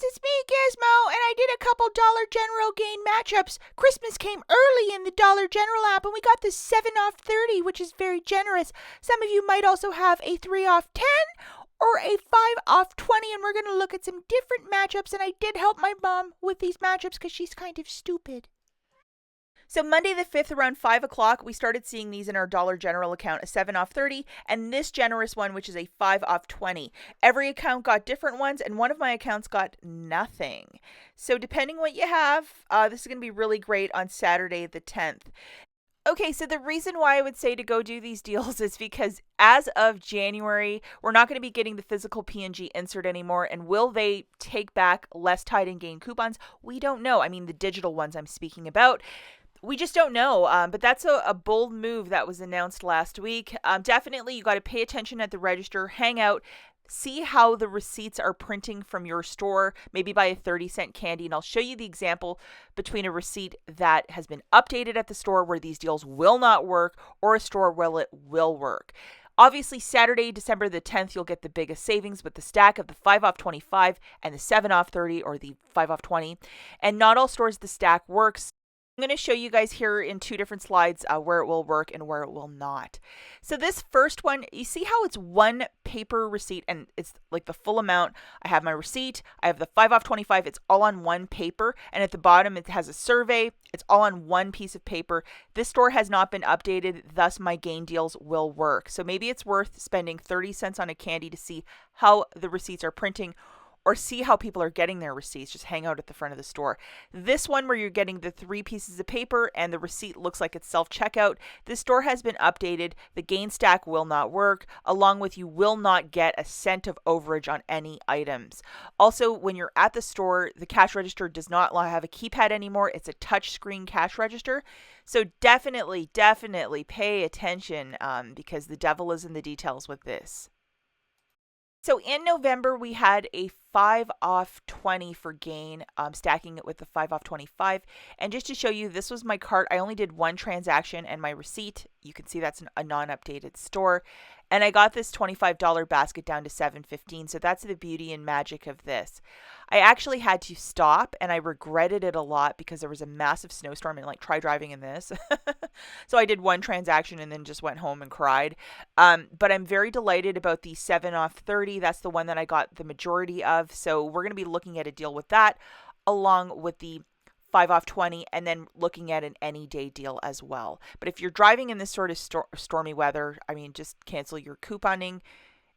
friends, it's me, Gizmo, and I did a couple Dollar General gain matchups. Christmas came early in the Dollar General app, and we got the 7 off 30, which is very generous. Some of you might also have a 3 off 10 or a 5 off 20, and we're going to look at some different matchups, and I did help my mom with these matchups because she's kind of stupid. So Monday the 5th around 5 o'clock, we started seeing these in our Dollar General account, a 7 off 30, and this generous one, which is a 5 off 20. Every account got different ones, and one of my accounts got nothing. So depending what you have, this is going to be really great on Saturday the 10th. Okay, so the reason why I would say to go do these deals is because as of January, we're not going to be getting the physical P&G insert anymore. And will they take back less Tide and Gain coupons? We don't know. I mean, the digital ones I'm speaking about. We just don't know, but that's a bold move that was announced last week. Definitely, you got to pay attention at the register, hang out, see how the receipts are printing from your store, maybe buy a 30-cent candy, and I'll show you the example between a receipt that has been updated at the store where these deals will not work or a store where it will work. Obviously, Saturday, December the 10th, you'll get the biggest savings with the stack of the 5 off 25 and the 7 off 30 or the 5 off 20. And not all stores the stack works. I'm going to show you guys here in two different slides where it will work and where it will not. So this first one, you see how it's one paper receipt and it's like the full amount. I have my receipt, I have the 5 off 25, it's all on one paper, and at the bottom it has a survey, it's all on one piece of paper. This store has not been updated, thus my gain deals will work. So maybe it's worth spending 30 cents on a candy to see how the receipts are printing, or see how people are getting their receipts. Just hang out at the front of the store. This one where you're getting the 3 pieces of paper and the receipt looks like it's self-checkout, this store has been updated. The gain stack will not work, along with you will not get a cent of overage on any items. Also, when you're at the store, the cash register does not have a keypad anymore. It's a touch screen cash register. So definitely pay attention because the devil is in the details with this. So in November, we had a 5 off 20 for gain, stacking it with the 5 off 25. And just to show you, this was my cart. I only did one transaction and my receipt. You can see that's a non-updated store. And I got this $25 basket down to $7.15. So that's the beauty and magic of this. I actually had to stop and I regretted it a lot because there was a massive snowstorm and try driving in this. So I did one transaction and then just went home and cried. But I'm very delighted about the 7 off 30. That's the one that I got the majority of. So we're going to be looking at a deal with that along with the 5 off 20 and then looking at an any day deal as well. But if you're driving in this sort of stormy weather, I mean, just cancel your couponing.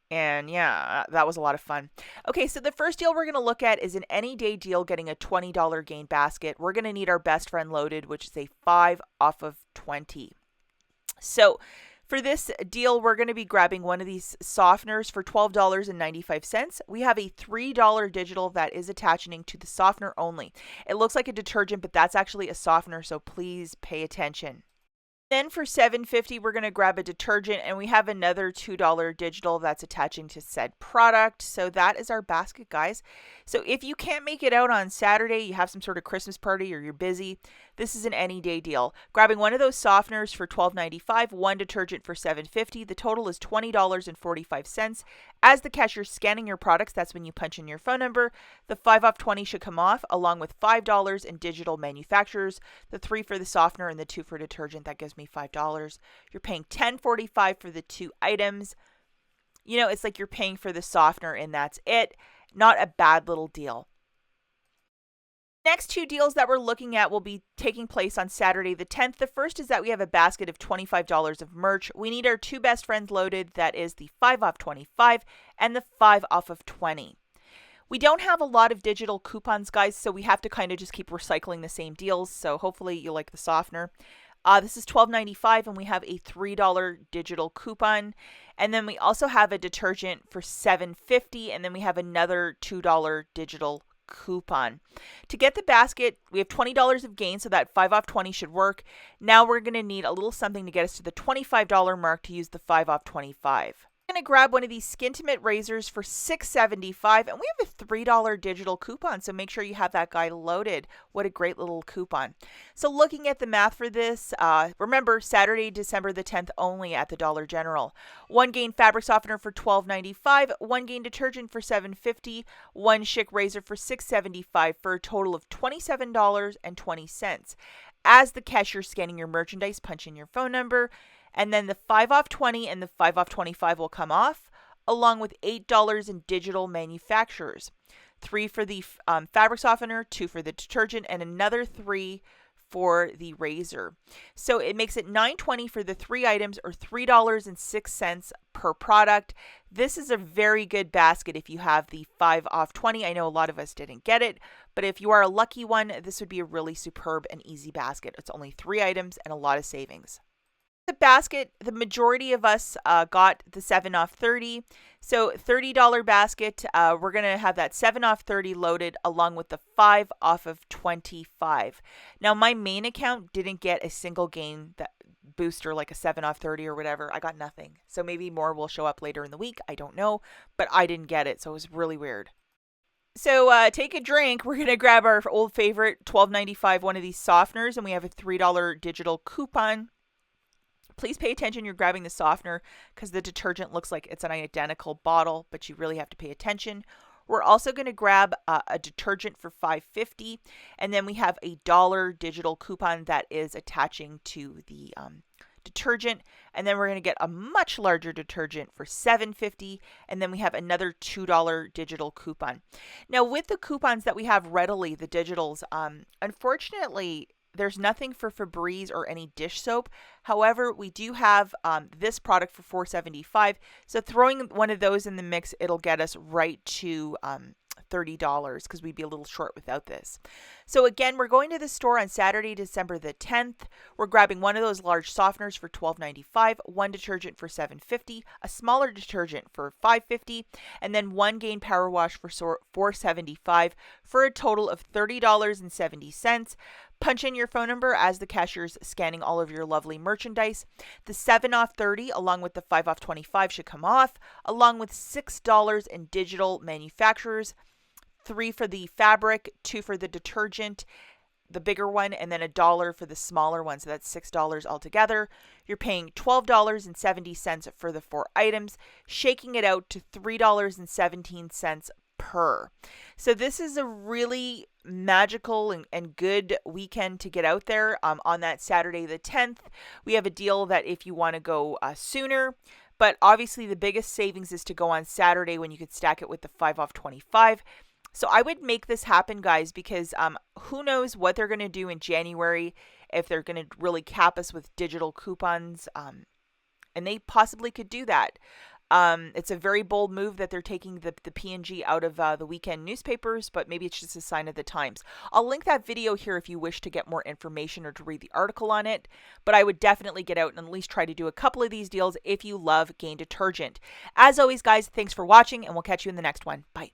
And yeah, that was a lot of fun. Okay, so the first deal we're going to look at is an any day deal getting a $20 gain basket. We're going to need our best friend loaded, which is a 5 off of 20. So for this deal, we're going to be grabbing one of these softeners for $12.95. We have a $3 digital that is attaching to the softener only. It looks like a detergent, but that's actually a softener, so please pay attention. Then for $7.50, we're going to grab a detergent, and we have another $2 digital that's attaching to said product. So that is our basket, guys. So if you can't make it out on Saturday, you have some sort of Christmas party or you're busy, this is an any day deal. Grabbing one of those softeners for $12.95, one detergent for $7.50. The total is $20.45. As the cashier's scanning your products, that's when you punch in your phone number. The 5 off 20 should come off, along with $5 in digital manufacturers, the 3 for the softener and the 2 for detergent. That gives me $5. You're paying $10.45 for the 2 items. You know, it's like you're paying for the softener and that's it. Not a bad little deal. Next 2 deals that we're looking at will be taking place on Saturday the 10th. The first is that we have a basket of $25 of merch. We need our 2 best friends loaded. That is the 5 off 25 and the 5 off of 20. We don't have a lot of digital coupons, guys, so we have to kind of just keep recycling the same deals. So hopefully you like the softener. This is $12.95 and we have a $3 digital coupon. And then we also have a detergent for $7.50 and then we have another $2 digital coupon. To get the basket, we have $20 of gain, so that 5 off 20 should work. Now we're going to need a little something to get us to the $25 mark to use the 5 off 25. Going to grab one of these Skintimate razors for $6.75, and we have a $3 digital coupon, so make sure you have that guy loaded. What a great little coupon. So looking at the math for this, remember Saturday, December the 10th only at the Dollar General. One Gain fabric softener for $12.95, One Gain detergent for $7.50, one Schick razor for $6.75 for a total of $27.20. As the cashier scanning your merchandise, punch in your phone number, and then the 5 off 20 and the 5 off 25 will come off, along with $8 in digital manufacturers. 3 for the fabric softener, 2 for the detergent, and another 3 for the razor. So it makes it $9.20 for the 3 items, or $3.06 per product. This is a very good basket if you have the 5 off 20. I know a lot of us didn't get it, but if you are a lucky one, this would be a really superb and easy basket. It's only 3 items and a lot of savings. The basket, the majority of us got the 7 off 30. So $30 basket, we're going to have that 7 off 30 loaded along with the 5 off of 25. Now my main account didn't get a single gain that booster like a 7 off 30 or whatever. I got nothing. So maybe more will show up later in the week. I don't know, but I didn't get it. So it was really weird. So take a drink. We're going to grab our old favorite $12.95 one of these softeners, and we have a $3 digital coupon. Please pay attention. You're grabbing the softener because the detergent looks like it's an identical bottle, but you really have to pay attention. We're also going to grab a detergent for $5.50, and then we have a $1 digital coupon that is attaching to the detergent, and then we're going to get a much larger detergent for $7.50, and then we have another $2 digital coupon. Now, with the coupons that we have readily, the digitals, unfortunately, there's nothing for Febreze or any dish soap. However, we do have this product for $4.75. So throwing one of those in the mix, it'll get us right to $30 because we'd be a little short without this. So again, we're going to the store on Saturday, December the 10th. We're grabbing one of those large softeners for $12.95, one detergent for $7.50, a smaller detergent for $5.50, and then one Gain Power Wash for $4.75 for a total of $30.70. Punch in your phone number as the cashier's scanning all of your lovely merchandise. The 7 off 30 along with the 5 off 25 should come off, along with $6 in digital manufacturers, 3 for the fabric, 2 for the detergent, the bigger one, and then $1 for the smaller one. So that's $6 altogether. You're paying $12.70 for the 4 items, shaking it out to $3.17 per. So this is a really magical and good weekend to get out there on that Saturday the 10th. We have a deal that if you want to go sooner, but obviously the biggest savings is to go on Saturday when you could stack it with the 5 off 25. So I would make this happen, guys, because who knows what they're going to do in January, if they're going to really cap us with digital coupons, and they possibly could do that. It's a very bold move that they're taking the P&G out of the weekend newspapers, but maybe it's just a sign of the times. I'll link that video here if you wish to get more information or to read the article on it, but I would definitely get out and at least try to do a couple of these deals if you love Gain detergent. As always, guys, thanks for watching, and we'll catch you in the next one. Bye.